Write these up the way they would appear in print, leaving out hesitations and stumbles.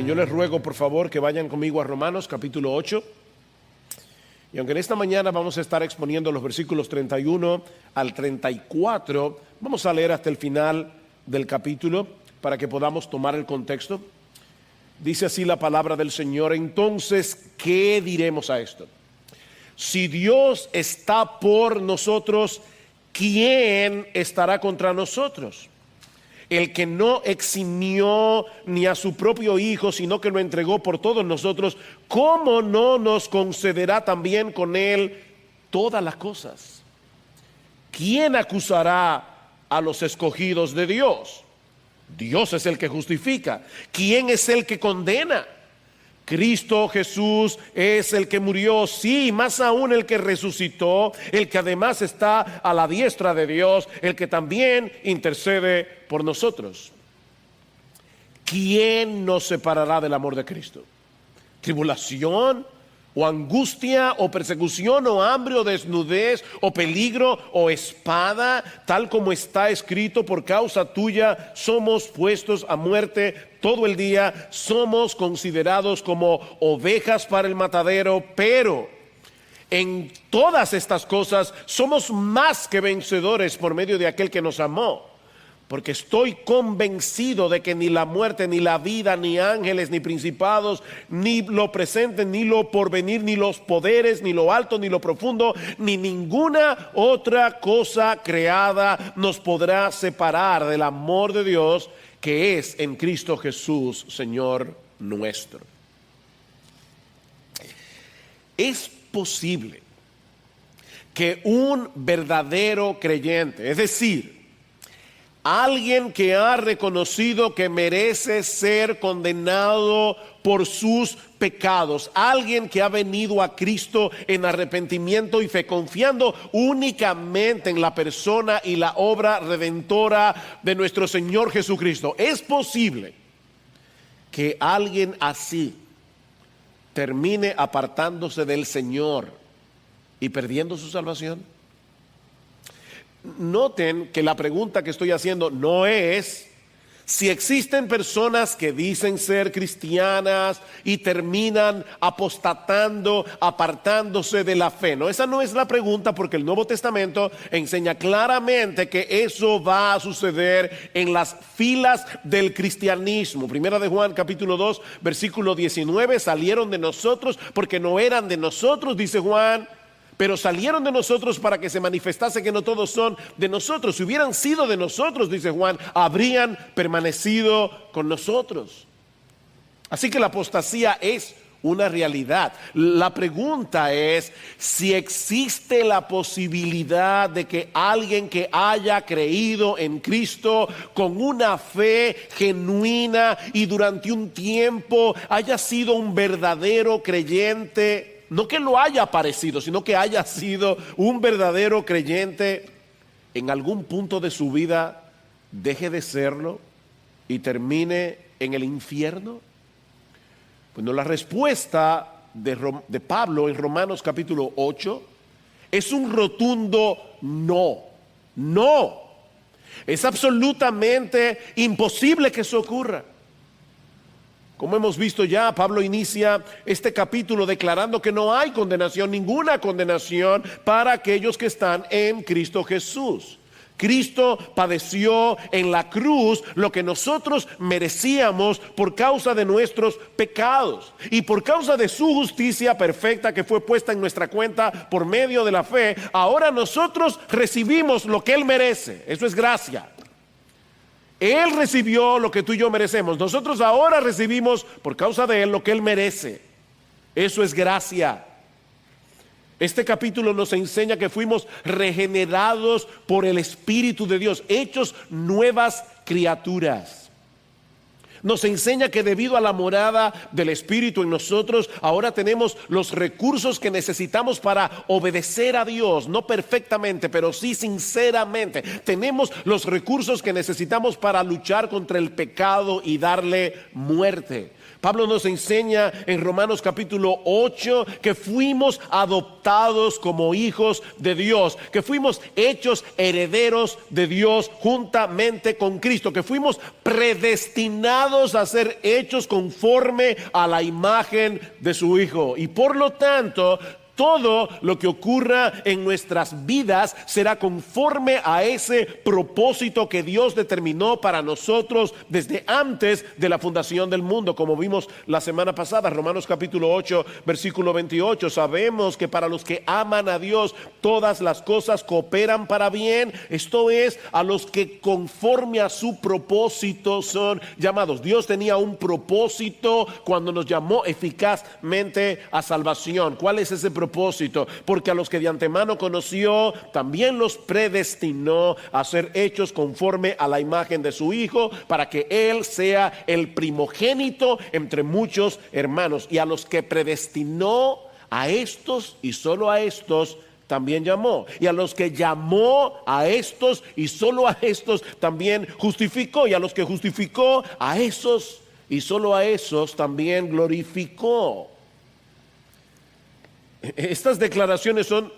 Bien, yo les ruego por favor que vayan conmigo a Romanos capítulo 8. Y aunque en esta mañana vamos a estar exponiendo los versículos 31 al 34, vamos a leer hasta el final del capítulo para que podamos tomar el contexto. Dice así la palabra del Señor: entonces, ¿qué diremos a esto? Si Dios está por nosotros, ¿quién estará contra nosotros? El que no eximió ni a su propio Hijo, sino que lo entregó por todos nosotros, ¿cómo no nos concederá también con Él todas las cosas? ¿Quién acusará a los escogidos de Dios? Dios es el que justifica. ¿Quién es el que condena? Cristo Jesús es el que murió, sí, más aún el que resucitó, el que además está a la diestra de Dios, el que también intercede por nosotros. ¿Quién nos separará del amor de Cristo? ¿Tribulación, o angustia, o persecución, o hambre, o desnudez, o peligro, o espada? Tal como está escrito: por causa tuya somos puestos a muerte todo el día, somos considerados como ovejas para el matadero. Pero en todas estas cosas somos más que vencedores por medio de aquel que nos amó. Porque estoy convencido de que ni la muerte, ni la vida, ni ángeles, ni principados, ni lo presente, ni lo porvenir, ni los poderes, ni lo alto, ni lo profundo, ni ninguna otra cosa creada nos podrá separar del amor de Dios que es en Cristo Jesús, Señor nuestro. Es posible que un verdadero creyente, es decir, alguien que ha reconocido que merece ser condenado por sus pecados, alguien que ha venido a Cristo en arrepentimiento y fe, confiando únicamente en la persona y la obra redentora de nuestro Señor Jesucristo, es posible que alguien así termine apartándose del Señor y perdiendo su salvación. Noten que la pregunta que estoy haciendo no es si existen personas que dicen ser cristianas y terminan apostatando, apartándose de la fe. No, esa no es la pregunta, porque el Nuevo Testamento enseña claramente que eso va a suceder en las filas del cristianismo. Primera de Juan capítulo 2 versículo 19: salieron de nosotros porque no eran de nosotros, dice Juan, pero salieron de nosotros para que se manifestase que no todos son de nosotros. Si hubieran sido de nosotros, dice Juan, habrían permanecido con nosotros. Así que la apostasía es una realidad. La pregunta es si existe la posibilidad de que alguien que haya creído en Cristo con una fe genuina y durante un tiempo haya sido un verdadero creyente. No que lo haya parecido, sino que haya sido un verdadero creyente, en algún punto de su vida deje de serlo y termine en el infierno. Bueno, la respuesta de Pablo en Romanos capítulo 8 es un rotundo no. No, es absolutamente imposible que eso ocurra. Como hemos visto ya, Pablo inicia este capítulo declarando que no hay condenación, ninguna condenación para aquellos que están en Cristo Jesús. Cristo padeció en la cruz lo que nosotros merecíamos por causa de nuestros pecados, y por causa de su justicia perfecta que fue puesta en nuestra cuenta por medio de la fe, ahora nosotros recibimos lo que Él merece. Eso es gracia. Él recibió lo que tú y yo merecemos. Nosotros ahora recibimos por causa de Él lo que Él merece. Eso es gracia. Este capítulo nos enseña que fuimos regenerados por el Espíritu de Dios, hechos nuevas criaturas. Nos enseña que debido a la morada del Espíritu en nosotros, ahora tenemos los recursos que necesitamos para obedecer a Dios, no perfectamente, pero sí sinceramente. Tenemos los recursos que necesitamos para luchar contra el pecado y darle muerte, Pablo nos enseña en Romanos capítulo 8 que fuimos adoptados como hijos de Dios, que fuimos hechos herederos de Dios juntamente con Cristo, que fuimos predestinados a ser hechos conforme a la imagen de su Hijo. Y por lo tanto, todo lo que ocurra en nuestras vidas será conforme a ese propósito que Dios determinó para nosotros desde antes de la fundación del mundo. Como vimos la semana pasada, Romanos capítulo 8, versículo 28, sabemos que para los que aman a Dios, todas las cosas cooperan para bien. Esto es, a los que conforme a su propósito son llamados. Dios tenía un propósito cuando nos llamó eficazmente a salvación. ¿Cuál es ese propósito? Porque a los que de antemano conoció, también los predestinó a ser hechos conforme a la imagen de su Hijo, para que Él sea el primogénito entre muchos hermanos. Y a los que predestinó, a estos y solo a estos también llamó. Y a los que llamó, a estos y solo a estos también justificó. Y a los que justificó, a esos y solo a esos también glorificó. Estas declaraciones son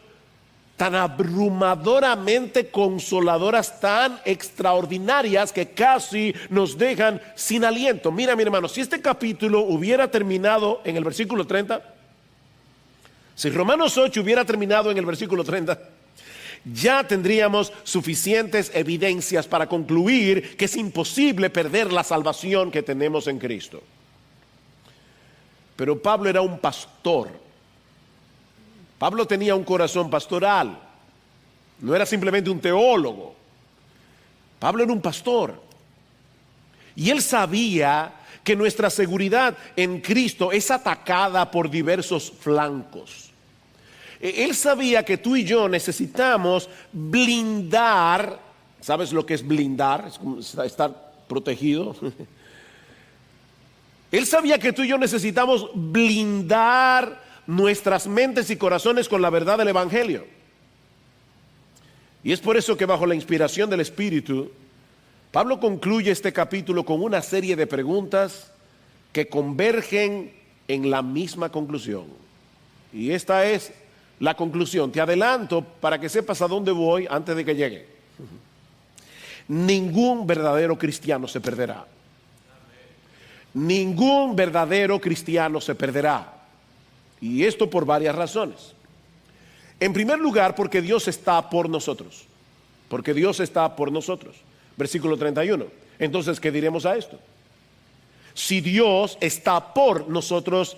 tan abrumadoramente consoladoras, tan extraordinarias, que casi nos dejan sin aliento. Mira, mi hermano, si este capítulo hubiera terminado en el versículo 30, si Romanos 8 hubiera terminado en el versículo 30, ya tendríamos suficientes evidencias para concluir que es imposible perder la salvación que tenemos en Cristo. Pero Pablo era un pastor. Pablo tenía un corazón pastoral, no era simplemente un teólogo. Pablo era un pastor y él sabía que nuestra seguridad en Cristo es atacada por diversos flancos. Él sabía que tú y yo necesitamos blindar. ¿Sabes lo que es blindar? Es como estar protegido. Él sabía que tú y yo necesitamos blindar nuestras mentes y corazones con la verdad del Evangelio. Y es por eso que bajo la inspiración del Espíritu, Pablo concluye este capítulo con una serie de preguntas que convergen en la misma conclusión. Y esta es la conclusión. Te adelanto para que sepas a dónde voy antes de que llegue. Ningún verdadero cristiano se perderá. Ningún verdadero cristiano se perderá. Y esto por varias razones. En primer lugar, porque Dios está por nosotros. Porque Dios está por nosotros. Versículo 31. Entonces, ¿qué diremos a esto? Si Dios está por nosotros,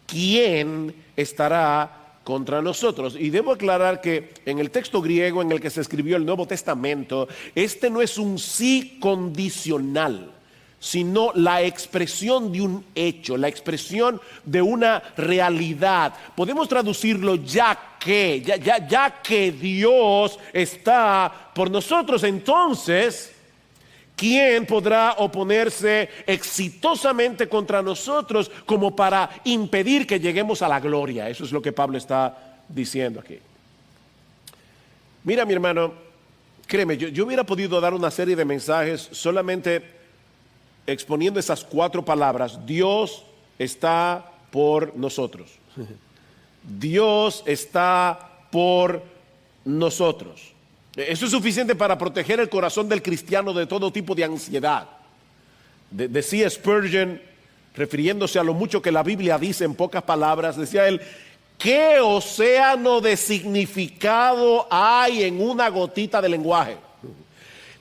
¿quién estará contra nosotros? Y debo aclarar que en el texto griego en el que se escribió el Nuevo Testamento, este no es un sí condicional, sino la expresión de un hecho, la expresión de una realidad. Podemos traducirlo ya que Dios está por nosotros, entonces, ¿quién podrá oponerse exitosamente contra nosotros como para impedir que lleguemos a la gloria? Eso es lo que Pablo está diciendo aquí. Mira, mi hermano, créeme, yo hubiera podido dar una serie de mensajes solamente exponiendo esas 4 palabras: Dios está por nosotros. Dios está por nosotros. Eso es suficiente para proteger el corazón del cristiano de todo tipo de ansiedad. Decía Spurgeon, refiriéndose a lo mucho que la Biblia dice en pocas palabras, decía él: ¿qué océano de significado hay en una gotita de lenguaje?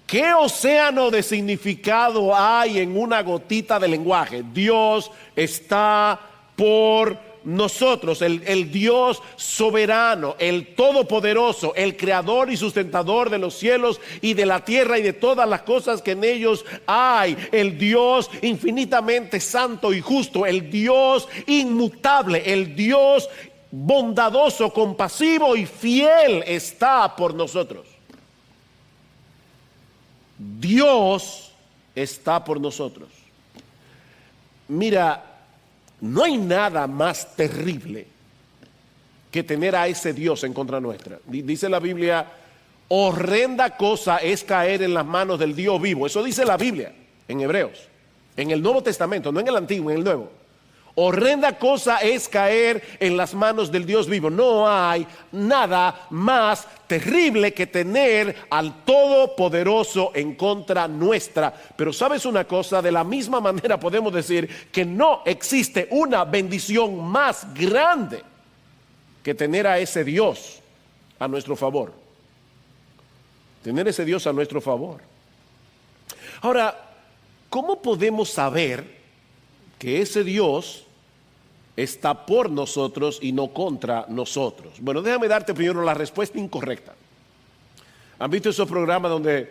¿Qué océano de significado hay en una gotita de lenguaje? Dios está por nosotros, el Dios soberano, el todopoderoso, el creador y sustentador de los cielos y de la tierra y de todas las cosas que en ellos hay, el Dios infinitamente santo y justo, el Dios inmutable, el Dios bondadoso, compasivo y fiel está por nosotros. Dios está por nosotros. Mira, no hay nada más terrible que tener a ese Dios en contra nuestra. Dice la Biblia: horrenda cosa es caer en las manos del Dios vivo. Eso dice la Biblia en Hebreos, en el Nuevo Testamento, no en el Antiguo, en el Nuevo. Horrenda cosa es caer en las manos del Dios vivo. No hay nada más terrible que tener al Todopoderoso en contra nuestra. Pero ¿sabes una cosa? De la misma manera podemos decir que no existe una bendición más grande que tener a ese Dios a nuestro favor. Tener ese Dios a nuestro favor. Ahora, ¿cómo podemos saber que ese Dios está por nosotros y no contra nosotros? Bueno, déjame darte primero la respuesta incorrecta. ¿Han visto esos programas donde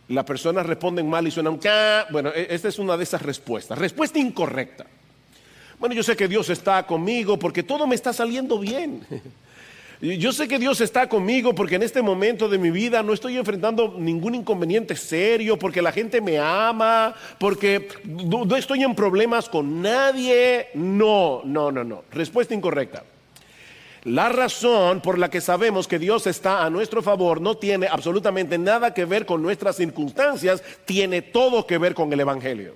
las personas responden mal y suenan ¡ca! Bueno, esta es una de esas respuestas. Respuesta incorrecta. Bueno, yo sé que Dios está conmigo porque todo me está saliendo bien. Yo sé que Dios está conmigo porque en este momento de mi vida no estoy enfrentando ningún inconveniente serio, porque la gente me ama, porque no estoy en problemas con nadie. No. Respuesta incorrecta. La razón por la que sabemos que Dios está a nuestro favor no tiene absolutamente nada que ver con nuestras circunstancias, tiene todo que ver con el Evangelio.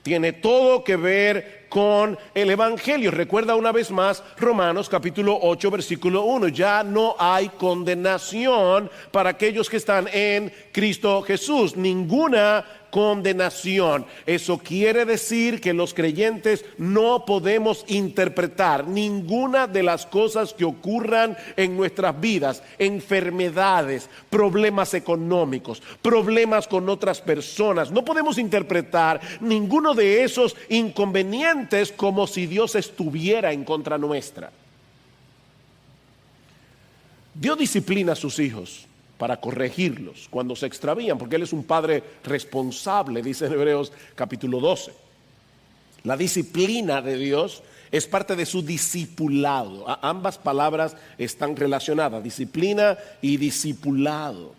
Tiene todo que ver con el Evangelio. Recuerda una vez más Romanos capítulo 8 versículo 1. Ya no hay condenación para aquellos que están en Cristo Jesús. Ninguna condenación. Eso quiere decir que los creyentes no podemos interpretar ninguna de las cosas que ocurran en nuestras vidas, enfermedades, problemas económicos, problemas con otras personas. No podemos interpretar ninguno de esos inconvenientes como si Dios estuviera en contra nuestra. Dios disciplina a sus hijos para corregirlos cuando se extravían, porque Él es un padre responsable, dice en Hebreos capítulo 12. La disciplina de Dios es parte de su discipulado. Ambas palabras están relacionadas, disciplina y discipulado.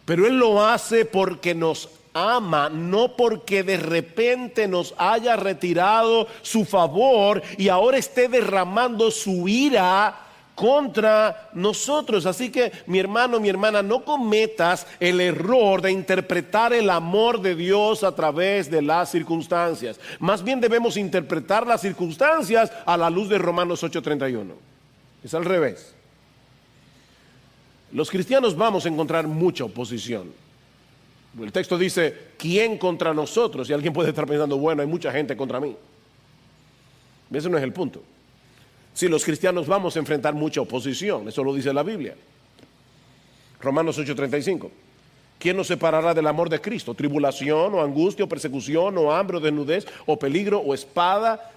Pero Él lo hace porque nos ama, no porque de repente nos haya retirado su favor y ahora esté derramando su ira contra nosotros. Así que mi hermano, mi hermana, no cometas el error de interpretar el amor de Dios a través de las circunstancias. Más bien debemos interpretar las circunstancias a la luz de Romanos 8:31. Es al revés. Los cristianos vamos a encontrar mucha oposición. El texto dice, ¿quién contra nosotros? Y alguien puede estar pensando, bueno, hay mucha gente contra mí. Ese no es el punto. Si los cristianos vamos a enfrentar mucha oposición, eso lo dice la Biblia. Romanos 8:35. ¿Quién nos separará del amor de Cristo? ¿Tribulación o angustia o persecución o hambre o desnudez o peligro o espada?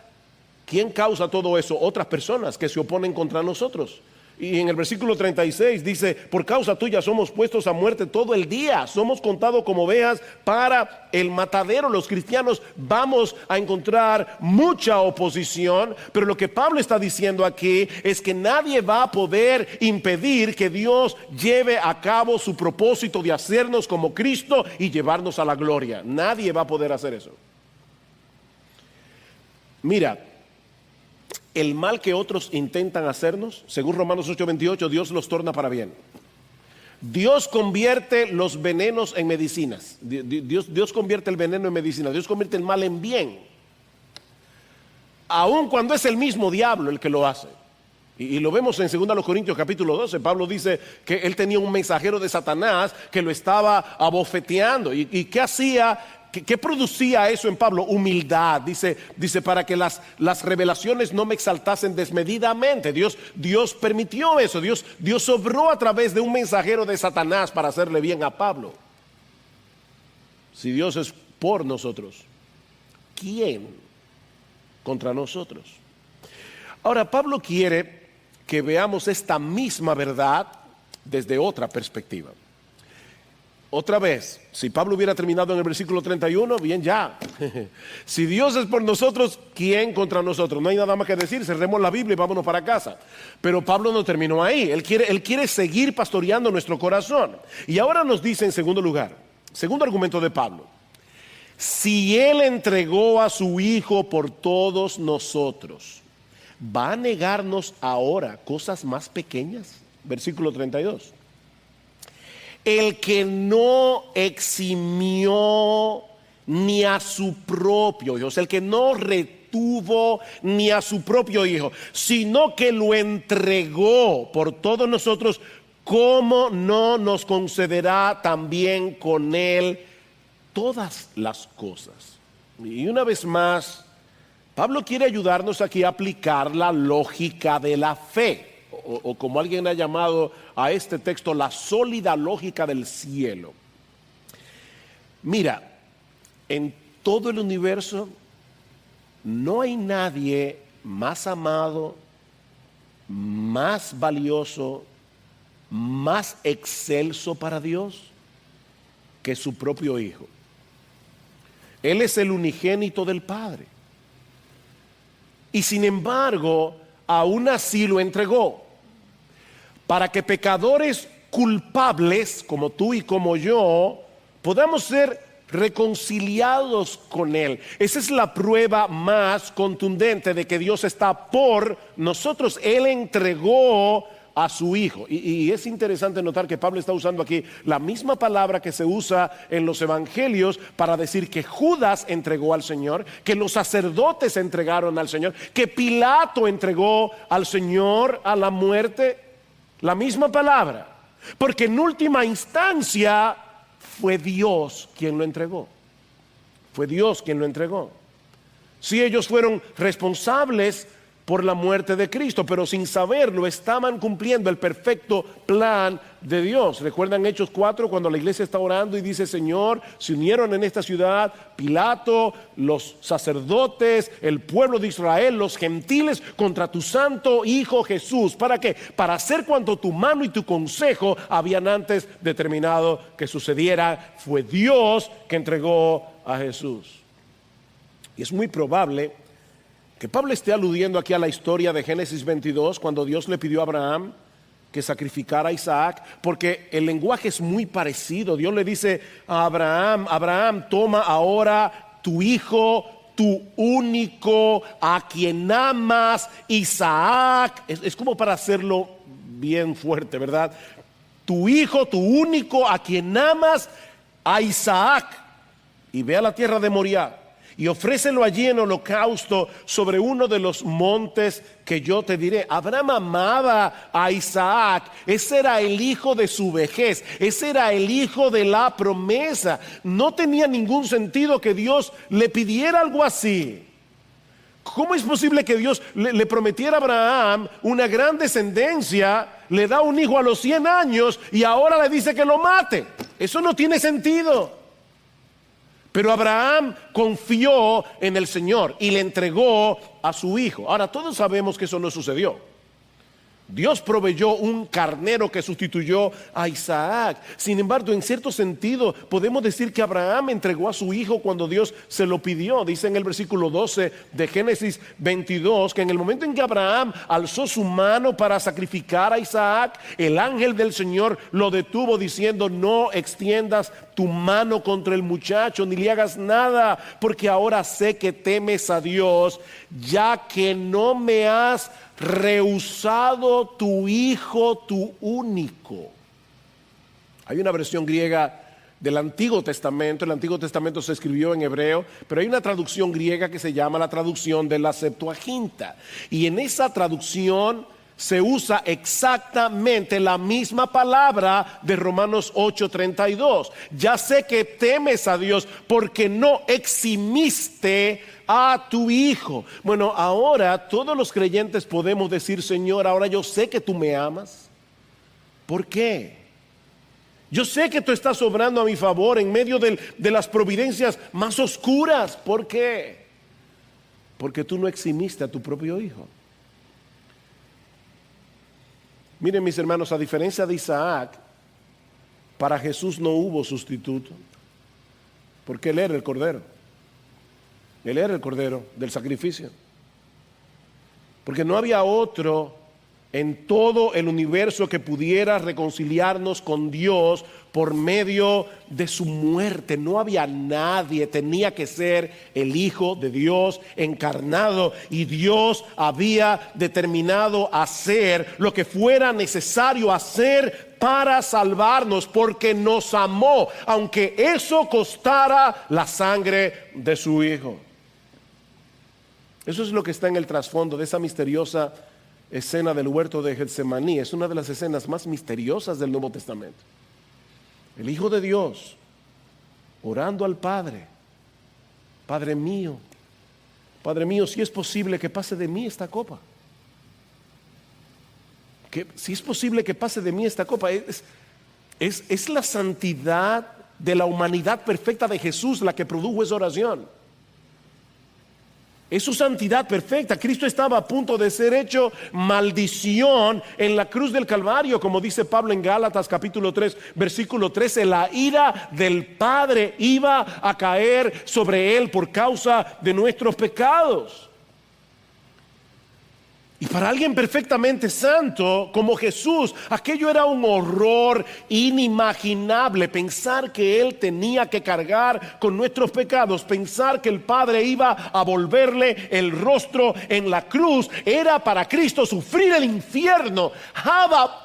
¿Quién causa todo eso? Otras personas que se oponen contra nosotros. Y en el versículo 36 dice, por causa tuya somos puestos a muerte todo el día, somos contados como ovejas para el matadero. Los cristianos vamos a encontrar mucha oposición, pero lo que Pablo está diciendo aquí es que nadie va a poder impedir que Dios lleve a cabo su propósito de hacernos como Cristo y llevarnos a la gloria. Nadie va a poder hacer eso. Mira, el mal que otros intentan hacernos, según Romanos 8:28, Dios los torna para bien. Dios convierte los venenos en medicinas. Dios convierte el veneno en medicina. Dios convierte el mal en bien. Aun cuando es el mismo diablo el que lo hace. Y lo vemos en 2 Corintios capítulo 12. Pablo dice que él tenía un mensajero de Satanás que lo estaba abofeteando. ¿Y qué hacía? ¿Qué producía eso en Pablo? Humildad. Dice para que las revelaciones no me exaltasen desmedidamente. Dios permitió eso. Dios obró a través de un mensajero de Satanás para hacerle bien a Pablo. Si Dios es por nosotros, ¿quién contra nosotros? Ahora, Pablo quiere que veamos esta misma verdad desde otra perspectiva. Otra vez, si Pablo hubiera terminado en el versículo 31, bien ya. Si Dios es por nosotros, ¿quién contra nosotros? No hay nada más que decir, cerremos la Biblia y vámonos para casa. Pero Pablo no terminó ahí, él quiere seguir pastoreando nuestro corazón. Y ahora nos dice en segundo lugar, segundo argumento de Pablo, si Él entregó a su Hijo por todos nosotros, ¿va a negarnos ahora cosas más pequeñas? Versículo 32. El que no eximió ni a su propio Hijo, o sea, el que no retuvo tuvo ni a su propio Hijo, sino que lo entregó por todos nosotros, ¿cómo no nos concederá también con Él todas las cosas? Y una vez más, Pablo quiere ayudarnos aquí a aplicar la lógica de la fe, o como alguien ha llamado a este texto, la sólida lógica del cielo. Mira, en todo el universo no hay nadie más amado, más valioso, más excelso para Dios que su propio Hijo. Él es el unigénito del Padre. Y sin embargo, aún así lo entregó, para que pecadores culpables, como tú y como yo, podamos ser reconciliados con Él. Esa es la prueba más contundente de que Dios está por nosotros. Él entregó a su Hijo. Y es interesante notar que Pablo está usando aquí la misma palabra que se usa en los evangelios para decir que Judas entregó al Señor, que los sacerdotes entregaron al Señor, que Pilato entregó al Señor a la muerte. La misma palabra, porque en última instancia fue Dios quien lo entregó. Fue Dios quien lo entregó. Sí, ellos fueron responsables por la muerte de Cristo, pero sin saberlo estaban cumpliendo el perfecto plan de Dios. ¿Recuerdan Hechos 4 cuando la iglesia está orando y dice: Señor, se unieron en esta ciudad Pilato, los sacerdotes, el pueblo de Israel, los gentiles contra tu santo Hijo Jesús? ¿Para qué? Para hacer cuanto tu mano y tu consejo habían antes determinado que sucediera. Fue Dios que entregó a Jesús. Y es muy probable que Pablo esté aludiendo aquí a la historia de Génesis 22, cuando Dios le pidió a Abraham que sacrificara a Isaac, porque el lenguaje es muy parecido. Dios le dice a Abraham: Abraham, toma ahora tu hijo, tu único, a quien amas, Isaac. Es como para hacerlo bien fuerte, ¿verdad? Tu hijo, tu único, a quien amas, a Isaac, y ve a la tierra de Moriah y ofrécelo allí en holocausto sobre uno de los montes que yo te diré. Abraham amaba a Isaac. Ese era el hijo de su vejez. Ese era el hijo de la promesa. No tenía ningún sentido que Dios le pidiera algo así. ¿Cómo es posible que Dios le prometiera a Abraham una gran descendencia, le da un hijo a los 100 años y ahora le dice que lo mate? Eso no tiene sentido. Pero Abraham confió en el Señor y le entregó a su hijo. Ahora, todos sabemos que eso no sucedió. Dios proveyó un carnero que sustituyó a Isaac. Sin embargo, en cierto sentido, podemos decir que Abraham entregó a su hijo cuando Dios se lo pidió. Dice en el versículo 12 de Génesis 22 que en el momento en que Abraham alzó su mano para sacrificar a Isaac, el ángel del Señor lo detuvo diciendo: no extiendas tu mano contra el muchacho ni le hagas nada, porque ahora sé que temes a Dios, ya que no me has rehusado tu hijo, tu único. Hay una versión griega del Antiguo Testamento. El Antiguo Testamento se escribió en hebreo, pero hay una traducción griega que se llama la traducción de la Septuaginta, y en esa traducción se usa exactamente la misma palabra de Romanos 8:32. Ya sé que temes a Dios porque no eximiste a tu hijo. Bueno, ahora todos los creyentes podemos decir: Señor, ahora yo sé que tú me amas. ¿Por qué? Yo sé que tú estás obrando a mi favor en medio de las providencias más oscuras. ¿Por qué? Porque tú no eximiste a tu propio hijo. Miren, mis hermanos, a diferencia de Isaac, para Jesús no hubo sustituto, porque Él era el Cordero. Él era el Cordero del sacrificio. Porque no había otro en todo el universo que pudiera reconciliarnos con Dios por medio de su muerte. No había nadie. Tenía que ser el Hijo de Dios encarnado, y Dios había determinado hacer lo que fuera necesario hacer para salvarnos, porque nos amó, aunque eso costara la sangre de su Hijo. Eso es lo que está en el trasfondo de esa misteriosa escena del huerto de Getsemaní. Es una de las escenas más misteriosas del Nuevo Testamento. El Hijo de Dios orando al Padre: Padre mío, si es posible que pase de mí esta copa. Si es posible que pase de mí esta copa. Es la santidad de la humanidad perfecta de Jesús la que produjo esa oración. Es su santidad perfecta. Cristo estaba a punto de ser hecho maldición en la cruz del Calvario, como dice Pablo en Gálatas capítulo 3, versículo 13. La ira del Padre iba a caer sobre él por causa de nuestros pecados. Y para alguien perfectamente santo como Jesús, aquello era un horror inimaginable. Pensar que Él tenía que cargar con nuestros pecados, pensar que el Padre iba a volverle el rostro en la cruz, era para Cristo sufrir el infierno. Abba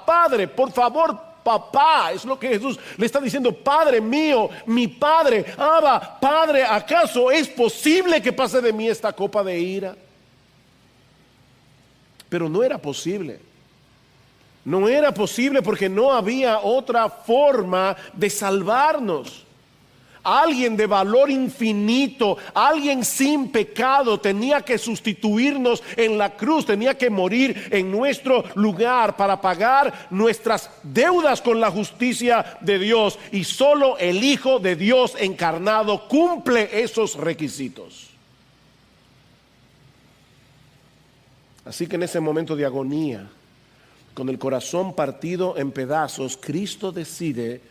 Padre, por favor, Papá, es lo que Jesús le está diciendo: Padre mío, mi Padre, Abba Padre, ¿acaso es posible que pase de mí esta copa de ira? Pero no era posible. No era posible porque no había otra forma de salvarnos. Alguien de valor infinito, alguien sin pecado, tenía que sustituirnos en la cruz, tenía que morir en nuestro lugar para pagar nuestras deudas con la justicia de Dios. Y solo el Hijo de Dios encarnado cumple esos requisitos. Así que en ese momento de agonía, con el corazón partido en pedazos, Cristo decide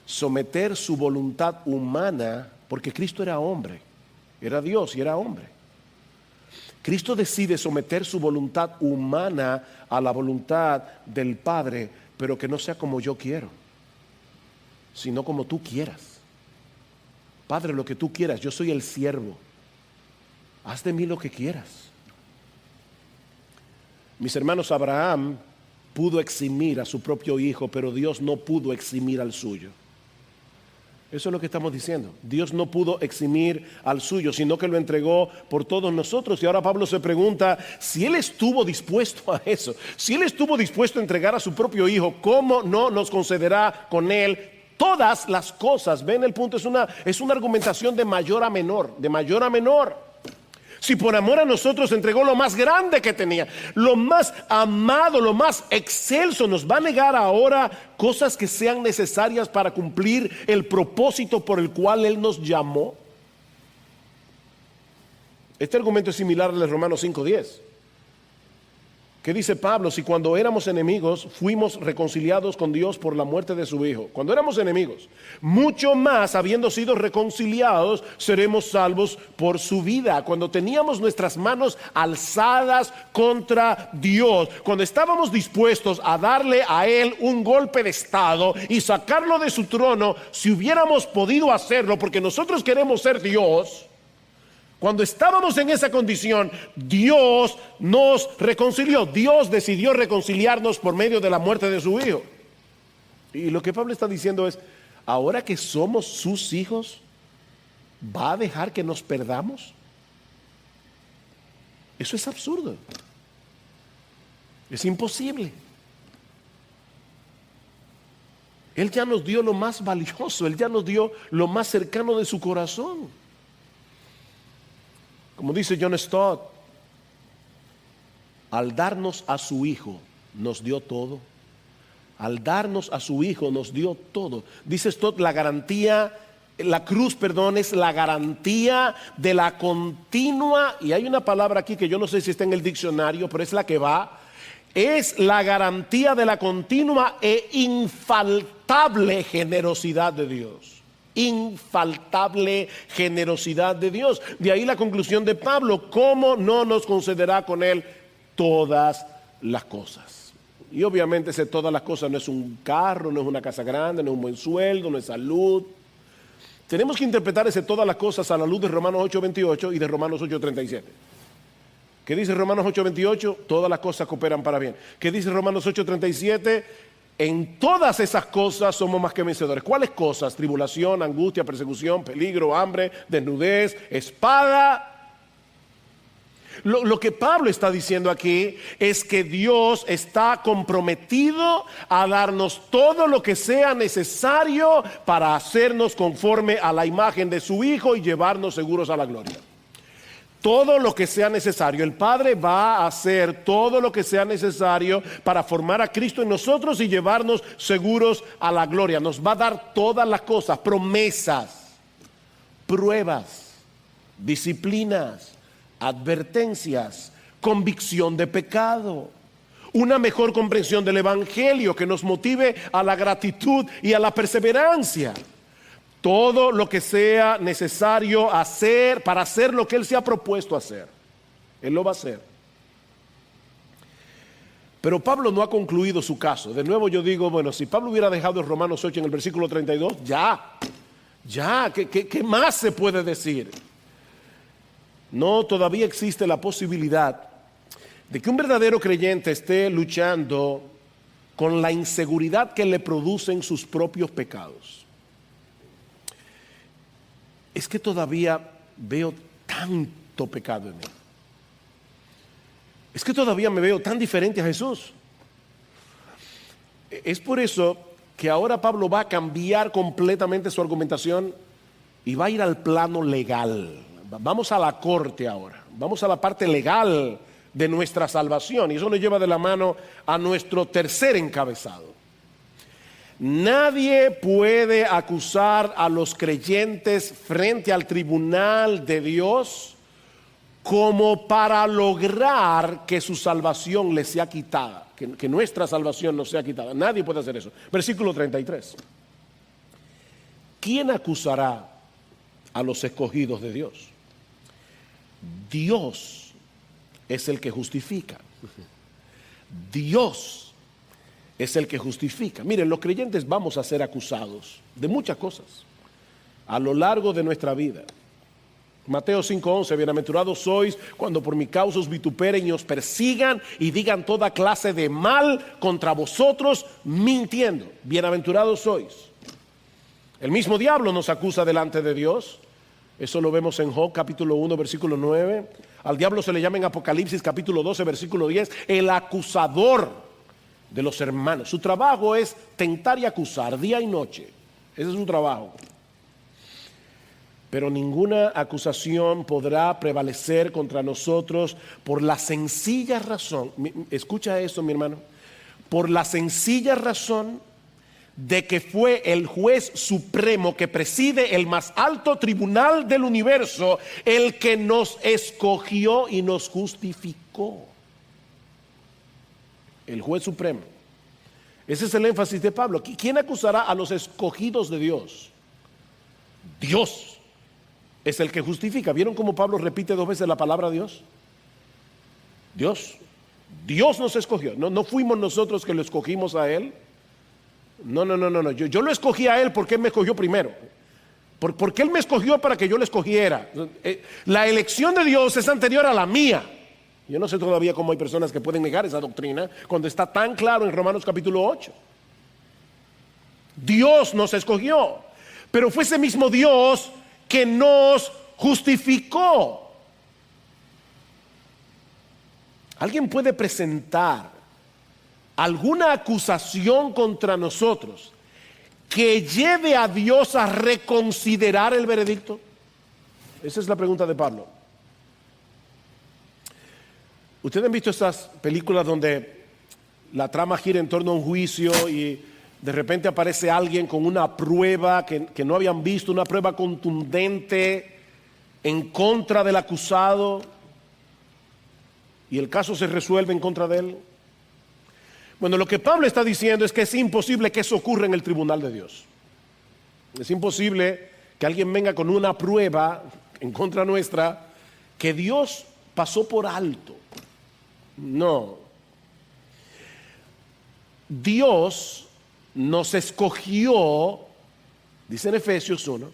someter su voluntad humana, porque Cristo era hombre, era Dios y era hombre. Cristo decide someter su voluntad humana a la voluntad del Padre, pero que no sea como yo quiero, sino como tú quieras. Padre, lo que tú quieras, yo soy el siervo, haz de mí lo que quieras. Mis hermanos, Abraham pudo eximir a su propio hijo, pero Dios no pudo eximir al suyo. Eso es lo que estamos diciendo. Dios no pudo eximir al suyo, sino que lo entregó por todos nosotros. Y ahora Pablo se pregunta, si Él estuvo dispuesto a eso, si Él estuvo dispuesto a entregar a su propio hijo, ¿cómo no nos concederá con Él todas las cosas? Ven el punto, es una argumentación de mayor a menor, de mayor a menor. Si por amor a nosotros entregó lo más grande que tenía, lo más amado, lo más excelso, ¿nos va a negar ahora cosas que sean necesarias para cumplir el propósito por el cual Él nos llamó? Este argumento es similar al de Romanos 5:10. ¿Qué dice Pablo? Si cuando éramos enemigos fuimos reconciliados con Dios por la muerte de su Hijo. Cuando éramos enemigos, mucho más habiendo sido reconciliados, seremos salvos por su vida. Cuando teníamos nuestras manos alzadas contra Dios, cuando estábamos dispuestos a darle a Él un golpe de estado y sacarlo de su trono, si hubiéramos podido hacerlo, porque nosotros queremos ser Dios. Cuando estábamos en esa condición, Dios nos reconcilió. Dios decidió reconciliarnos por medio de la muerte de su Hijo. Y lo que Pablo está diciendo es, ahora que somos sus hijos, ¿va a dejar que nos perdamos? Eso es absurdo. Es imposible. Él ya nos dio lo más valioso, Él ya nos dio lo más cercano de su corazón. Como dice John Stott, al darnos a su Hijo, nos dio todo. Al darnos a su Hijo, nos dio todo. Dice Stott, la cruz, es la garantía de la continua, y hay una palabra aquí que yo no sé si está en el diccionario, pero es la que va. Es la garantía de la continua e infaltable generosidad de Dios. Infaltable generosidad de Dios. De ahí la conclusión de Pablo: ¿cómo no nos concederá con Él todas las cosas? Y obviamente ese todas las cosas no es un carro, no es una casa grande, no es un buen sueldo, no es salud. Tenemos que interpretar ese todas las cosas a la luz de Romanos 8:28 y de Romanos 8:37. ¿Qué dice Romanos 8:28? Todas las cosas cooperan para bien. ¿Qué dice Romanos 8:37? En todas esas cosas somos más que vencedores. ¿Cuáles cosas? Tribulación, angustia, persecución, peligro, hambre, desnudez, espada. Lo que Pablo está diciendo aquí es que Dios está comprometido a darnos todo lo que sea necesario para hacernos conforme a la imagen de su Hijo y llevarnos seguros a la gloria. Todo lo que sea necesario. El Padre va a hacer todo lo que sea necesario para formar a Cristo en nosotros y llevarnos seguros a la gloria. Nos va a dar todas las cosas, promesas, pruebas, disciplinas, advertencias, convicción de pecado, una mejor comprensión del Evangelio que nos motive a la gratitud y a la perseverancia. Todo lo que sea necesario hacer para hacer lo que Él se ha propuesto hacer, Él lo va a hacer. Pero Pablo no ha concluido su caso. De nuevo yo digo, bueno, si Pablo hubiera dejado en Romanos 8 en el versículo 32, ya, ¿qué más se puede decir? No, todavía existe la posibilidad de que un verdadero creyente esté luchando con la inseguridad que le producen sus propios pecados. Es que todavía veo tanto pecado en mí. Es que todavía me veo tan diferente a Jesús. Es por eso que ahora Pablo va a cambiar completamente su argumentación y va a ir al plano legal. Vamos a la corte ahora, vamos a la parte legal de nuestra salvación, y eso nos lleva de la mano a nuestro tercer encabezado. Nadie puede acusar a los creyentes frente al tribunal de Dios como para lograr que su salvación les sea quitada, que nuestra salvación no sea quitada. Nadie puede hacer eso. Versículo 33. ¿Quién acusará a los escogidos de Dios? Dios es el que justifica. Dios es el que justifica. Miren, los creyentes vamos a ser acusados de muchas cosas a lo largo de nuestra vida. Mateo 5:11, bienaventurados sois cuando por mi causa os vituperen y os persigan y digan toda clase de mal contra vosotros mintiendo. Bienaventurados sois. El mismo diablo nos acusa delante de Dios. Eso lo vemos en Job capítulo 1 versículo 9. Al diablo se le llama en Apocalipsis capítulo 12 versículo 10 el acusador de los hermanos. Su trabajo es tentar y acusar día y noche. Ese es su trabajo. Pero ninguna acusación podrá prevalecer contra nosotros por la sencilla razón, escucha esto mi hermano, por la sencilla razón de que fue el juez supremo que preside el más alto tribunal del universo el que nos escogió y nos justificó. El juez supremo. Ese es el énfasis de Pablo. ¿Quién acusará a los escogidos de Dios? Dios es el que justifica. ¿Vieron cómo Pablo repite 2 veces la palabra Dios? Dios nos escogió. No fuimos nosotros que lo escogimos a Él. No. Yo lo escogí a Él porque Él me escogió primero. Porque Él me escogió para que yo lo escogiera. La elección de Dios es anterior a la mía. Yo no sé todavía cómo hay personas que pueden negar esa doctrina cuando está tan claro en Romanos capítulo 8. Dios nos escogió, pero fue ese mismo Dios que nos justificó. ¿Alguien puede presentar alguna acusación contra nosotros que lleve a Dios a reconsiderar el veredicto? Esa es la pregunta de Pablo. Ustedes han visto esas películas donde la trama gira en torno a un juicio y de repente aparece alguien con una prueba que no habían visto, una prueba contundente en contra del acusado y el caso se resuelve en contra de él? Bueno, lo que Pablo está diciendo es que es imposible que eso ocurra en el tribunal de Dios. Es imposible que alguien venga con una prueba en contra nuestra que Dios pasó por alto. No. Dios nos escogió, dice en Efesios 1,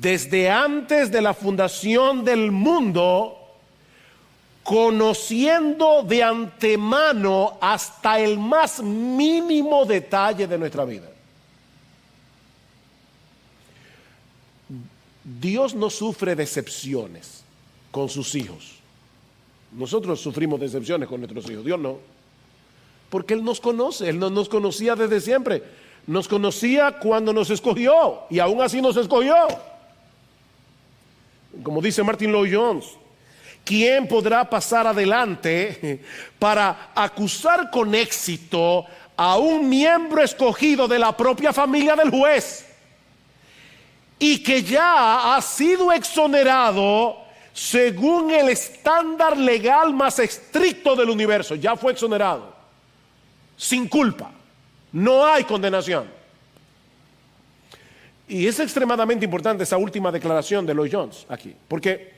Desde antes de la fundación del mundo, conociendo de antemano hasta el más mínimo detalle de nuestra vida. Dios no sufre decepciones con sus hijos. Nosotros sufrimos decepciones con nuestros hijos, Dios no. Porque Él nos conoce, Él no nos conocía desde siempre. Nos conocía cuando nos escogió y aún así nos escogió. Como dice Martin Lloyd-Jones, ¿quién podrá pasar adelante para acusar con éxito a un miembro escogido de la propia familia del juez y que ya ha sido exonerado según el estándar legal más estricto del universo? Ya fue exonerado, sin culpa, no hay condenación. Y es extremadamente importante esa última declaración de Lloyd-Jones aquí, porque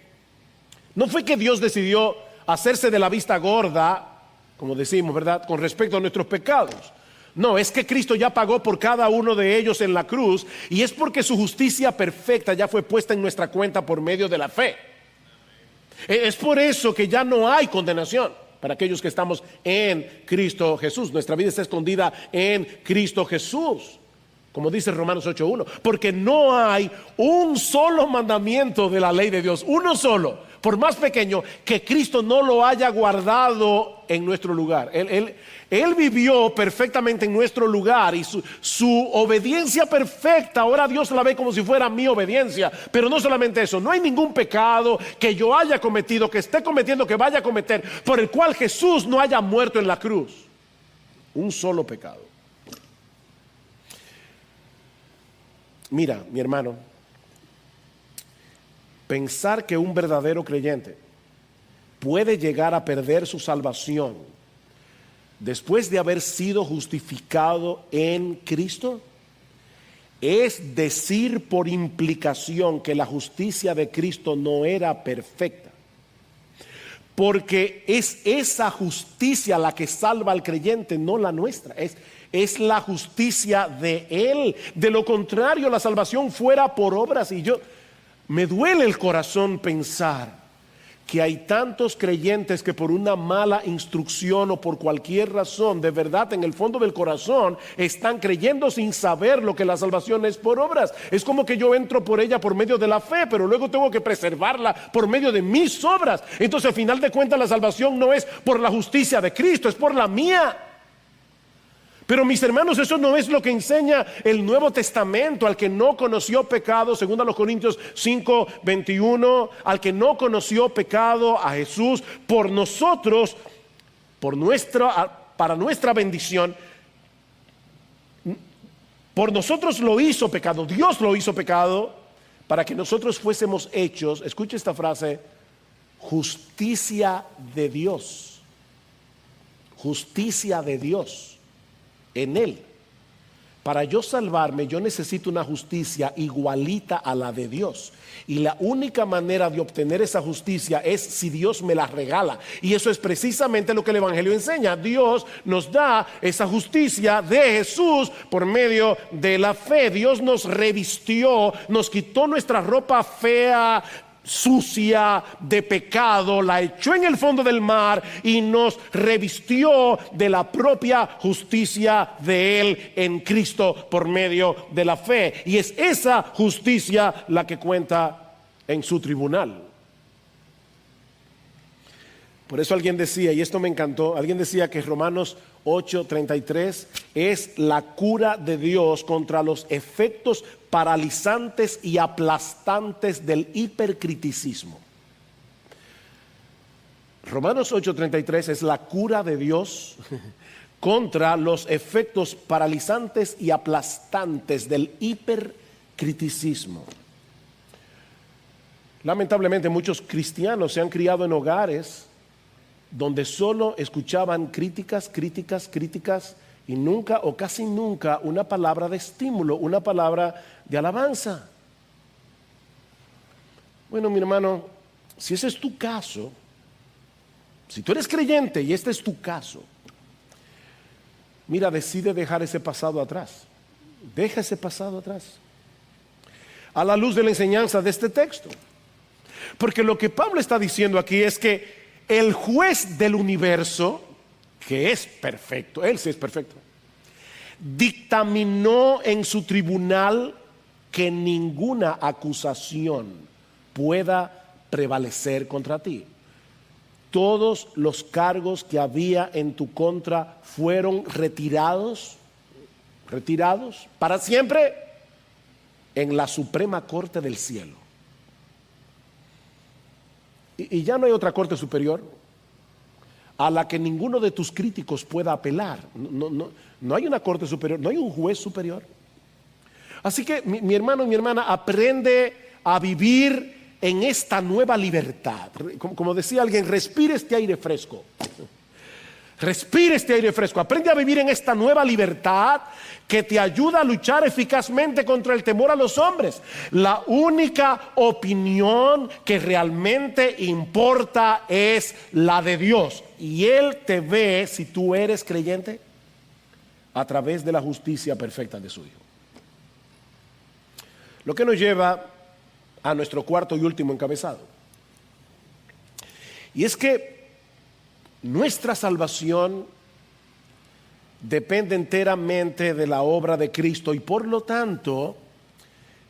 no fue que Dios decidió hacerse de la vista gorda, como decimos, ¿verdad?, con respecto a nuestros pecados. No, es que Cristo ya pagó por cada uno de ellos en la cruz, y es porque su justicia perfecta ya fue puesta en nuestra cuenta por medio de la fe. Es por eso que ya no hay condenación para aquellos que estamos en Cristo Jesús. Nuestra vida está escondida en Cristo Jesús, como dice Romanos 8:1, porque no hay un solo mandamiento de la ley de Dios, uno solo, por más pequeño, que Cristo no lo haya guardado en nuestro lugar. Él vivió perfectamente en nuestro lugar, y su obediencia perfecta, ahora Dios la ve como si fuera mi obediencia. Pero no solamente eso, no hay ningún pecado que yo haya cometido, que esté cometiendo, que vaya a cometer, por el cual Jesús no haya muerto en la cruz. Un solo pecado. Mira, mi hermano, pensar que un verdadero creyente puede llegar a perder su salvación después de haber sido justificado en Cristo es decir por implicación que la justicia de Cristo no era perfecta. Porque es esa justicia la que salva al creyente, no la nuestra. Es la justicia de Él. De lo contrario, la salvación fuera por obras. Y me duele el corazón pensar que hay tantos creyentes que por una mala instrucción o por cualquier razón, de verdad en el fondo del corazón están creyendo sin saber lo que la salvación es por obras. Es como que yo entro por ella por medio de la fe, pero luego tengo que preservarla por medio de mis obras. Entonces, al final de cuentas, la salvación no es por la justicia de Cristo, es por la mía. Pero mis hermanos, eso no es lo que enseña el Nuevo Testamento. Al que no conoció pecado, según a los Corintios 5:21, al que no conoció pecado, a Jesús, por nosotros, para nuestra bendición, por nosotros lo hizo pecado. Dios lo hizo pecado para que nosotros fuésemos hechos, escuche esta frase, justicia de Dios. Justicia de Dios en Él. Para yo salvarme, yo necesito una justicia igualita a la de Dios. Y la única manera de obtener esa justicia es si Dios me la regala. Y eso es precisamente lo que el Evangelio enseña. Dios nos da esa justicia de Jesús por medio de la fe. Dios nos revistió, nos quitó nuestra ropa fea, sucia de pecado, la echó en el fondo del mar y nos revistió de la propia justicia de Él en Cristo por medio de la fe. Y es esa justicia la que cuenta en su tribunal. Por eso alguien decía, y esto me encantó, alguien decía que Romanos 8:33 es la cura de Dios contra los efectos paralizantes y aplastantes del hipercriticismo. Romanos 8:33 es la cura de Dios contra los efectos paralizantes y aplastantes del hipercriticismo. Lamentablemente muchos cristianos se han criado en hogares donde solo escuchaban críticas y nunca o casi nunca una palabra de estímulo, una palabra de alabanza. Bueno, mi hermano, si ese es tu caso, si tú eres creyente y este es tu caso, mira, decide dejar ese pasado atrás. Deja ese pasado atrás, a la luz de la enseñanza de este texto. Porque lo que Pablo está diciendo aquí es que el juez del universo, que es perfecto, él sí es perfecto, dictaminó en su tribunal que ninguna acusación pueda prevalecer contra ti. Todos los cargos que había en tu contra fueron retirados para siempre en la Suprema Corte del cielo. Y ya no hay otra corte superior a la que ninguno de tus críticos pueda apelar. No hay una corte superior, no hay un juez superior. Así que mi hermano y mi hermana, aprende a vivir en esta nueva libertad. Como decía alguien, respire este aire fresco. Respire este aire fresco. Aprende a vivir en esta nueva libertad que te ayuda a luchar eficazmente contra el temor a los hombres. La única opinión que realmente importa es la de Dios. Y Él te ve, si tú eres creyente, a través de la justicia perfecta de su Hijo. Lo que nos lleva a nuestro cuarto y último encabezado. Y es que nuestra salvación depende enteramente de la obra de Cristo y por lo tanto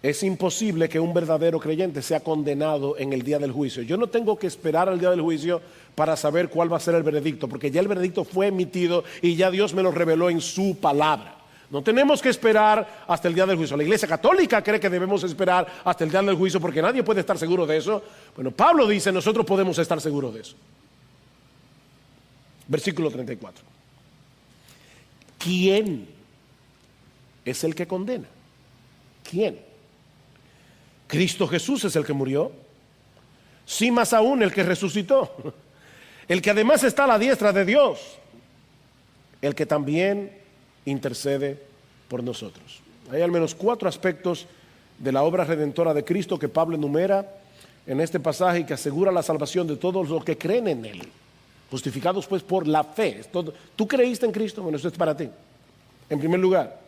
es imposible que un verdadero creyente sea condenado en el día del juicio. Yo no tengo que esperar al día del juicio para saber cuál va a ser el veredicto, porque ya el veredicto fue emitido y ya Dios me lo reveló en su palabra. No tenemos que esperar hasta el día del juicio. La Iglesia Católica cree que debemos esperar hasta el día del juicio porque nadie puede estar seguro de eso. Bueno, Pablo dice, nosotros podemos estar seguros de eso. Versículo 34. ¿Quién es el que condena? ¿Quién? Cristo Jesús es el que murió. Sí, más aún el que resucitó. El que además está a la diestra de Dios. El que también intercede por nosotros. Hay al menos 4 aspectos de la obra redentora de Cristo que Pablo enumera en este pasaje y que asegura la salvación de todos los que creen en Él. Justificados pues por la fe. ¿Tú creíste en Cristo? Bueno, eso es para ti. En primer lugar,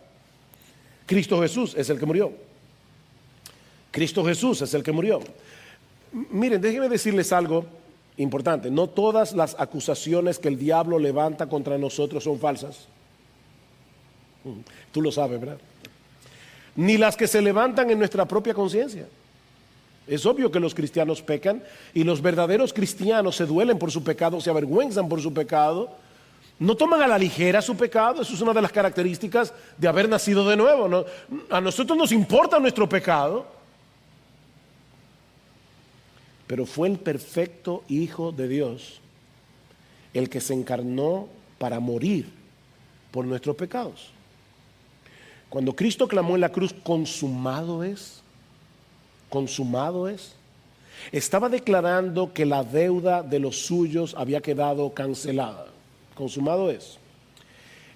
Cristo Jesús es el que murió. Cristo Jesús es el que murió. Miren, déjenme decirles algo importante. No todas las acusaciones que el diablo levanta contra nosotros son falsas. Tú lo sabes, ¿verdad? Ni las que se levantan en nuestra propia conciencia. Es obvio que los cristianos pecan y los verdaderos cristianos se duelen por su pecado, se avergüenzan por su pecado, no toman a la ligera su pecado. Eso es una de las características de haber nacido de nuevo, ¿no? A nosotros nos importa nuestro pecado, pero fue el perfecto Hijo de Dios el que se encarnó para morir por nuestros pecados. Cuando Cristo clamó en la cruz, consumado es, estaba declarando que la deuda de los suyos había quedado cancelada. Consumado es.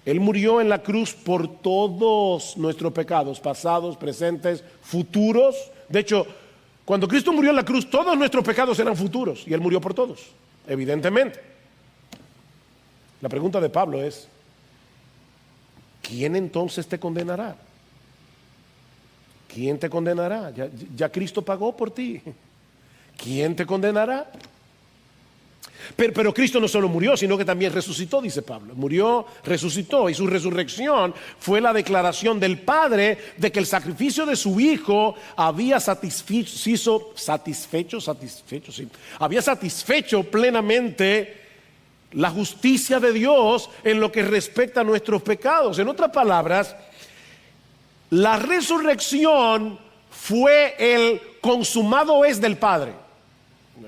Él murió en la cruz por todos nuestros pecados, pasados, presentes, futuros. De hecho, cuando Cristo murió en la cruz, todos nuestros pecados eran futuros y Él murió por todos, evidentemente. La pregunta de Pablo es, ¿quién entonces te condenará? ¿Quién te condenará? Ya Cristo pagó por ti. ¿Quién te condenará? Pero Cristo no solo murió, sino que también resucitó, dice Pablo. Murió, resucitó, y su resurrección fue la declaración del Padre de que el sacrificio de su Hijo había había satisfecho plenamente la justicia de Dios en lo que respecta a nuestros pecados. En otras palabras, la resurrección fue el consumado es del Padre.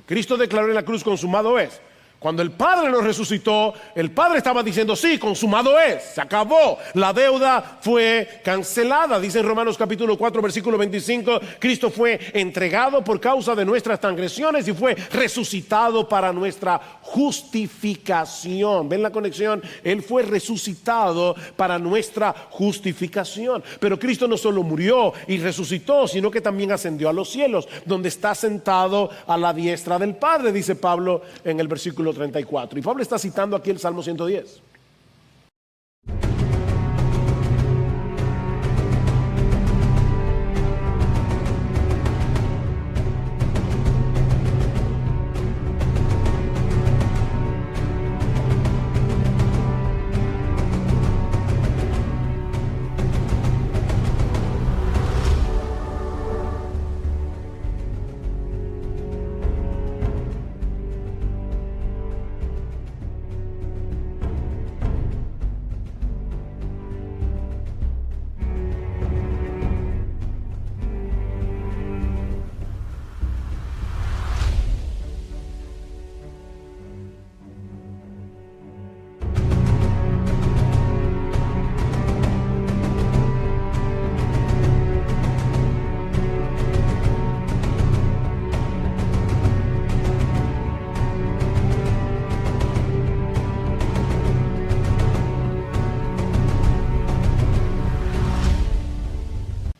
Cristo declaró en la cruz, consumado es. Cuando el Padre nos resucitó, el Padre estaba diciendo, sí, consumado es, se acabó, la deuda fue cancelada. Dice en Romanos capítulo 4, versículo 25, Cristo fue entregado por causa de nuestras transgresiones y fue resucitado para nuestra justificación. ¿Ven la conexión? Él fue resucitado para nuestra justificación. Pero Cristo no solo murió y resucitó, sino que también ascendió a los cielos, donde está sentado a la diestra del Padre, dice Pablo en el versículo 34. Y Pablo está citando aquí el Salmo 110.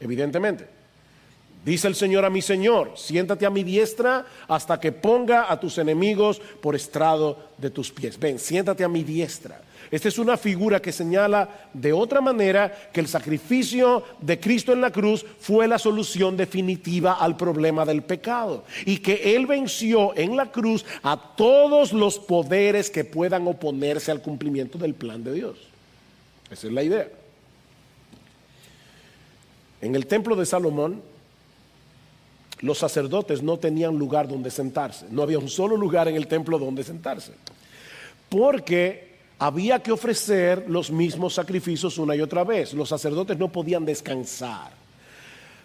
Evidentemente, dice el Señor a mi Señor, siéntate a mi diestra hasta que ponga a tus enemigos por estrado de tus pies. Ven, siéntate a mi diestra. Esta es una figura que señala de otra manera que el sacrificio de Cristo en la cruz fue la solución definitiva al problema del pecado y que Él venció en la cruz a todos los poderes que puedan oponerse al cumplimiento del plan de Dios. Esa es la idea. En el templo de Salomón, los sacerdotes no tenían lugar donde sentarse. No había un solo lugar en el templo donde sentarse, porque había que ofrecer los mismos sacrificios una y otra vez. Los sacerdotes no podían descansar.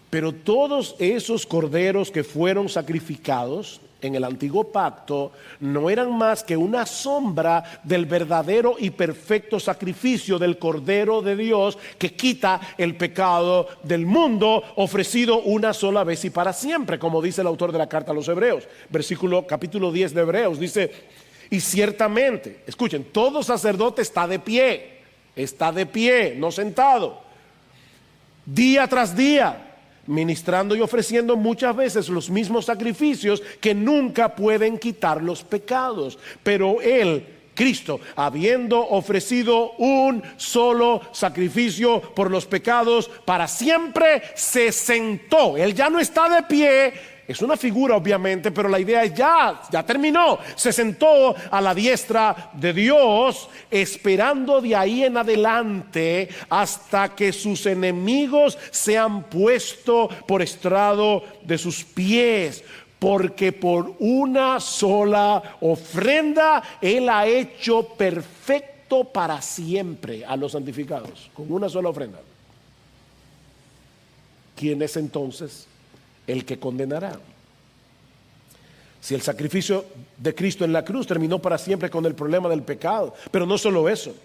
Pero todos esos corderos que fueron sacrificados en el antiguo pacto no eran más que una sombra del verdadero y perfecto sacrificio del Cordero de Dios que quita el pecado del mundo, ofrecido una sola vez y para siempre, como dice el autor de la carta a los Hebreos, capítulo 10 de Hebreos, dice: y ciertamente, escuchen, todo sacerdote está de pie, no sentado, día tras día, ministrando y ofreciendo muchas veces los mismos sacrificios que nunca pueden quitar los pecados. Pero Él, Cristo, habiendo ofrecido un solo sacrificio por los pecados para siempre, se sentó. Él ya no está de pie. Es una figura obviamente, pero la idea es ya terminó. Se sentó a la diestra de Dios, esperando de ahí en adelante hasta que sus enemigos sean puestos por estrado de sus pies. Porque por una sola ofrenda Él ha hecho perfecto para siempre a los santificados. Con una sola ofrenda. ¿Quién es entonces el que condenará? Si el sacrificio de Cristo en la cruz terminó para siempre con el problema del pecado, pero no solo eso,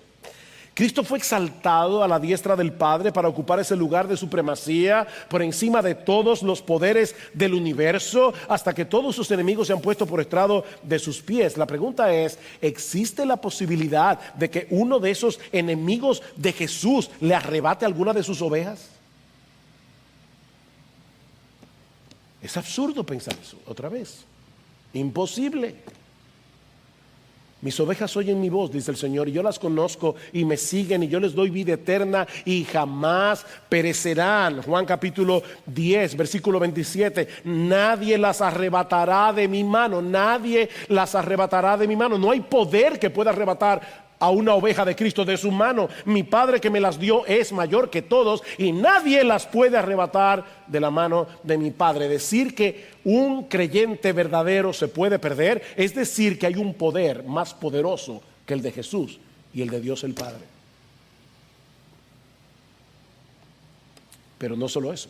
Cristo fue exaltado a la diestra del Padre para ocupar ese lugar de supremacía por encima de todos los poderes del universo, hasta que todos sus enemigos se han puesto por estrado de sus pies. La pregunta es: ¿existe la posibilidad de que uno de esos enemigos de Jesús le arrebate alguna de sus ovejas? Es absurdo pensar eso, otra vez. Imposible. Mis ovejas oyen mi voz, dice el Señor, y yo las conozco y me siguen, y yo les doy vida eterna y jamás perecerán. Juan capítulo 10, versículo 27. Nadie las arrebatará de mi mano. Nadie las arrebatará de mi mano. No hay poder que pueda arrebatar a una oveja de Cristo de su mano. Mi Padre que me las dio es mayor que todos y nadie las puede arrebatar de la mano de mi Padre. Decir que un creyente verdadero se puede perder es decir que hay un poder más poderoso que el de Jesús y el de Dios el Padre. Pero no solo eso.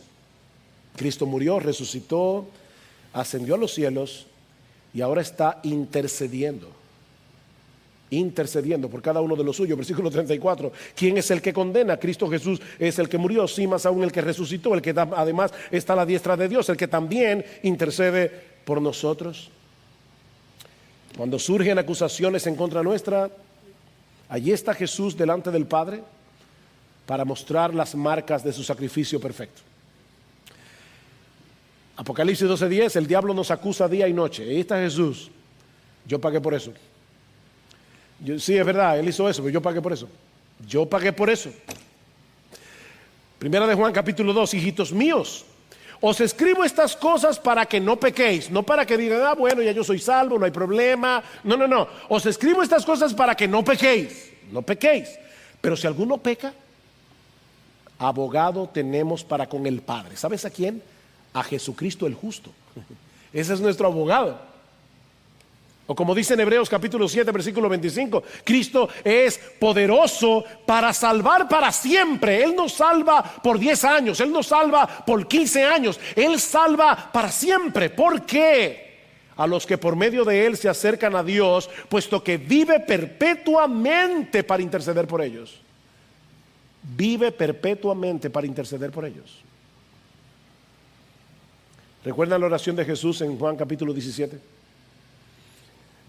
Cristo murió, resucitó, ascendió a los cielos y ahora está intercediendo intercediendo por cada uno de los suyos. Versículo 34, ¿quién es el que condena? Cristo Jesús es el que murió, sí, más aún el que resucitó, el que además está a la diestra de Dios, el que también intercede por nosotros. Cuando surgen acusaciones en contra nuestra, allí está Jesús delante del Padre para mostrar las marcas de su sacrificio perfecto. Apocalipsis 12:10, el diablo nos acusa día y noche. Ahí está Jesús. Yo pagué por eso. Sí, es verdad, Él hizo eso, pero yo pagué por eso. Yo pagué por eso. Primera de Juan capítulo 2, hijitos míos, os escribo estas cosas para que no pequéis, no para que digan, bueno, ya yo soy salvo, no hay problema. No. Os escribo estas cosas para que no pequéis, no pequéis. Pero si alguno peca, abogado tenemos para con el Padre. ¿Sabes a quién? A Jesucristo el justo. Ese es nuestro abogado. O como dice en Hebreos capítulo 7 versículo 25, Cristo es poderoso para salvar para siempre. Él no salva por 10 años, Él no salva por 15 años, Él salva para siempre. ¿Por qué? A los que por medio de Él se acercan a Dios, puesto que vive perpetuamente para interceder por ellos. Vive perpetuamente para interceder por ellos. ¿Recuerdan la oración de Jesús en Juan capítulo 17?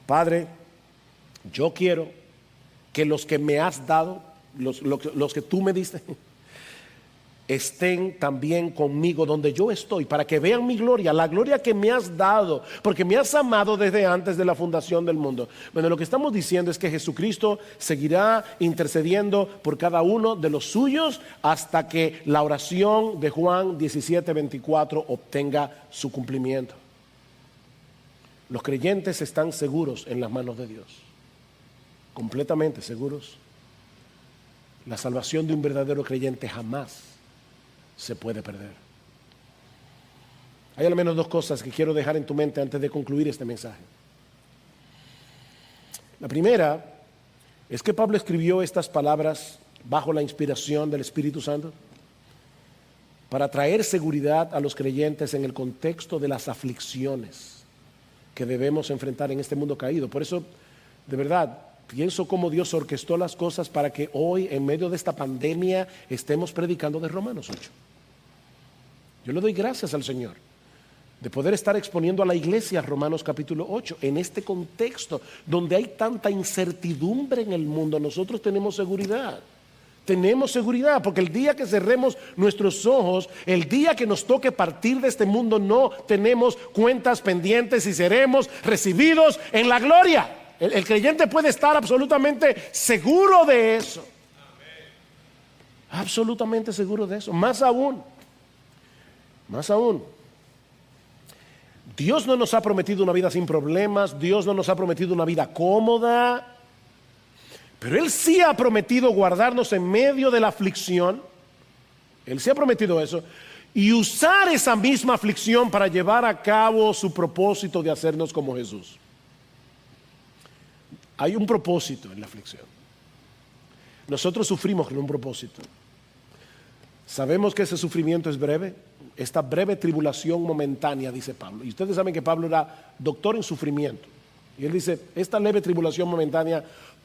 Padre, yo quiero que los que me has dado, los que tú me diste, estén también conmigo donde yo estoy, para que vean mi gloria, la gloria que me has dado, porque me has amado desde antes de la fundación del mundo. Bueno, lo que estamos diciendo es que Jesucristo seguirá intercediendo por cada uno de los suyos hasta que la oración de Juan 17:24 obtenga su cumplimiento. Los creyentes están seguros en las manos de Dios, completamente seguros. La salvación de un verdadero creyente jamás se puede perder. Hay al menos dos cosas que quiero dejar en tu mente antes de concluir este mensaje. La primera es que Pablo escribió estas palabras bajo la inspiración del Espíritu Santo para traer seguridad a los creyentes en el contexto de las aflicciones que debemos enfrentar en este mundo caído. Por eso, de verdad, pienso cómo Dios orquestó las cosas para que hoy, en medio de esta pandemia, estemos predicando de Romanos 8. Yo le doy gracias al Señor de poder estar exponiendo a la iglesia Romanos capítulo 8. En este contexto donde hay tanta incertidumbre en el mundo, nosotros tenemos seguridad. Tenemos seguridad, porque el día que cerremos nuestros ojos, el día que nos toque partir de este mundo, no tenemos cuentas pendientes y seremos recibidos en la gloria. El creyente puede estar absolutamente seguro de eso. Absolutamente seguro de eso. Más aún, Dios no nos ha prometido una vida sin problemas, Dios no nos ha prometido una vida cómoda. Pero Él sí ha prometido guardarnos en medio de la aflicción. Él sí ha prometido eso. Y usar esa misma aflicción para llevar a cabo su propósito de hacernos como Jesús. Hay un propósito en la aflicción. Nosotros sufrimos con un propósito. Sabemos que ese sufrimiento es breve. Esta breve tribulación momentánea, dice Pablo. Y ustedes saben que Pablo era doctor en sufrimiento. Y él dice, esta leve tribulación momentánea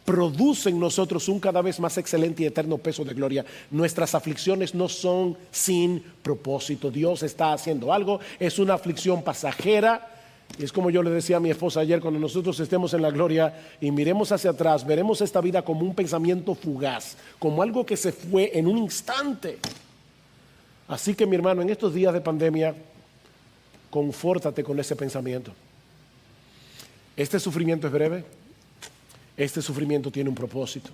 produce en nosotros un cada vez más excelente y eterno peso de gloria. Nuestras aflicciones no son sin propósito. Dios está haciendo algo, es una aflicción pasajera. Y es como yo le decía a mi esposa ayer, cuando nosotros estemos en la gloria y miremos hacia atrás, veremos esta vida como un pensamiento fugaz, como algo que se fue en un instante. Así que mi hermano, en estos días de pandemia, confórtate con ese pensamiento. Este sufrimiento es breve. Este sufrimiento tiene un propósito.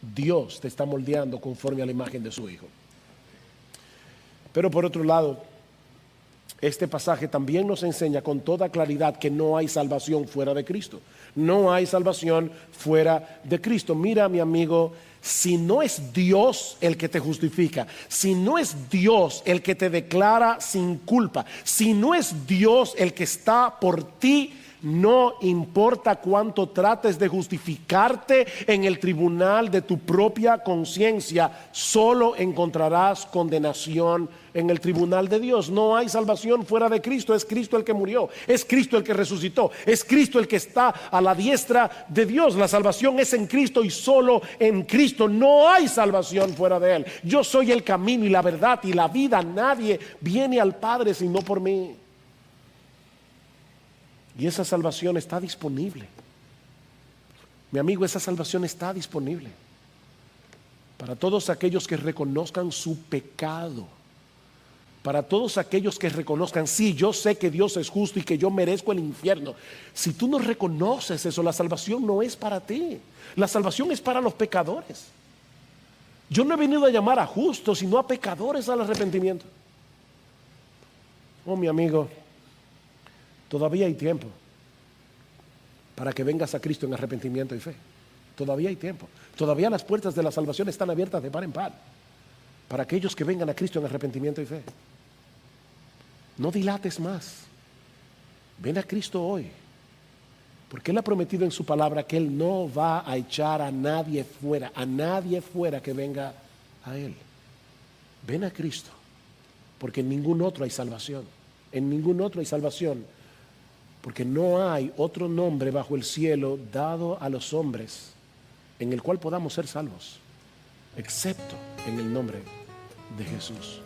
Dios te está moldeando conforme a la imagen de su Hijo. Pero por otro lado, este pasaje también nos enseña con toda claridad que no hay salvación fuera de Cristo. No hay salvación fuera de Cristo. Mira, mi amigo, si no es Dios el que te justifica, si no es Dios el que te declara sin culpa, si no es Dios el que está por ti No importa cuánto trates de justificarte en el tribunal de tu propia conciencia, solo encontrarás condenación en el tribunal de Dios. No hay salvación fuera de Cristo. Es Cristo el que murió, es Cristo el que resucitó, es Cristo el que está a la diestra de Dios. La salvación es en Cristo y solo en Cristo. No hay salvación fuera de Él. Yo soy el camino y la verdad y la vida. Nadie viene al Padre sino por mí. Y esa salvación está disponible. Mi amigo, esa salvación está disponible para todos aquellos que reconozcan su pecado. Para todos aquellos que reconozcan, sí, yo sé que Dios es justo y que yo merezco el infierno. Si tú no reconoces eso, la salvación no es para ti. La salvación es para los pecadores. Yo no he venido a llamar a justos, sino a pecadores al arrepentimiento. Oh, mi amigo, todavía hay tiempo para que vengas a Cristo en arrepentimiento y fe. Todavía hay tiempo. Todavía las puertas de la salvación están abiertas de par en par para aquellos que vengan a Cristo en arrepentimiento y fe. No dilates más. Ven a Cristo hoy, porque Él ha prometido en su palabra que Él no va a echar a nadie fuera que venga a Él. Ven a Cristo, porque en ningún otro hay salvación. En ningún otro hay salvación, porque no hay otro nombre bajo el cielo dado a los hombres en el cual podamos ser salvos, excepto en el nombre de Jesús.